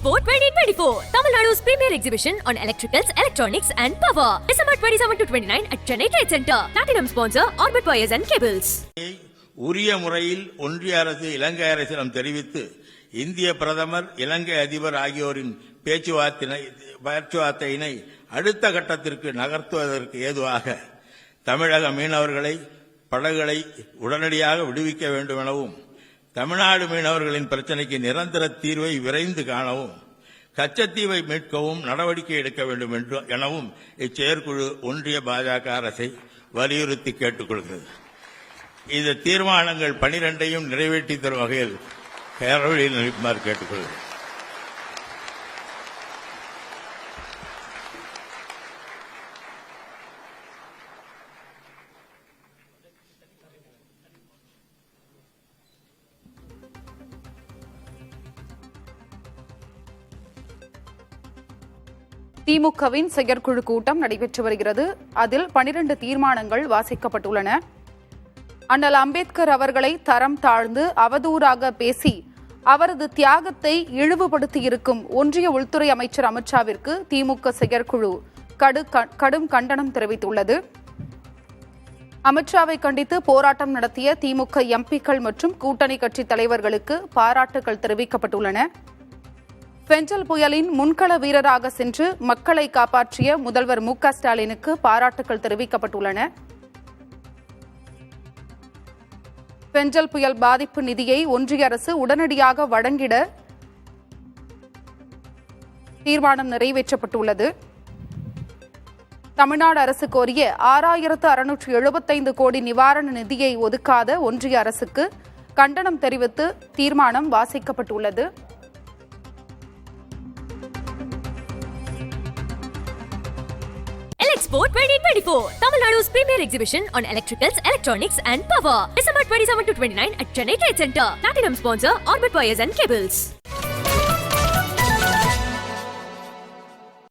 Expo 2024, Tamil Nadu's premier exhibition on electricals, electronics and power. December 27 to 29 at Chennai Trade Center. Platinum sponsor Orbit Wires and Cables. உரிய முறையில் ஒன்றிய அரசு இலங்கை அரசிடம் தெரிவித்து இந்திய பிரதமர் இலங்கை அதிபர் ஆகியோரின் பேச்சுவார்த்தையினை அடுத்த கட்டத்திற்கு நகர்த்துவதற்கு ஏதுவாக தமிழக மீனவர்களை படகுகளை உடனடியாக விடுவிக்க வேண்டும் எனவும் தமிழ்நாடு மீனவர்களின் பிரச்சினைக்கு நிரந்தர தீர்வை விரைந்து காணவும் கச்சத்தீவை மீட்கவும் நடவடிக்கை எடுக்க வேண்டும் எனவும் இச்செயற்குழு ஒன்றிய பாஜக அரசை வலியுறுத்தி கேட்டுக்கொள்கிறது. இந்த தீர்மானங்கள் 12ஐயும் நிறைவேற்றி தரும் வகையில் பேரவையில் நிற்குமாறு கேட்டுக்கொள்கிறேன். திமுகவின் செயற்குழு கூட்டம் நடைபெற்று வருகிறது. அதில் 12 தீர்மானங்கள் வாசிக்கப்பட்டுள்ளன. அண்ணல் அம்பேத்கர் அவர்களை தரம் தாழ்ந்து அவதூறாக பேசி அவரது தியாகத்தை இழிவுபடுத்தியிருக்கும் ஒன்றிய உள்துறை அமைச்சர் அமித்ஷாவிற்கு திமுக செயற்குழு கடும் கண்டனம் தெரிவித்துள்ளது. அமித்ஷாவை கண்டித்து போராட்டம் நடத்திய திமுக எம்பிக்கள் மற்றும் கூட்டணி கட்சி தலைவர்களுக்கு பாராட்டுகள் தெரிவிக்கப்பட்டுள்ளன. பெஞ்சல் புயலின் முன்கள வீரராக சென்று மக்களை காப்பாற்றிய முதல்வர் மு.க. ஸ்டாலினுக்கு பாராட்டுகள் தெரிவிக்கப்பட்டுள்ளன. பெஞ்சல் புயல் பாதிப்பு நிதியை ஒன்றிய அரசு உடனடியாக வழங்கிட தீர்மானம் நிறைவேற்றப்பட்டுள்ளது. தமிழ்நாடு அரசு கோரிய 6675 கோடி நிவாரண நிதியை ஒதுக்காத ஒன்றிய அரசுக்கு கண்டனம் தெரிவித்து தீர்மானம் வாசிக்கப்பட்டுள்ளது. Expo 2024, Tamil Nadu's premier exhibition on electricals, electronics and power. December 27 to 29 at Chennai Trade Center. Platinum sponsor Orbit Wires and Cables.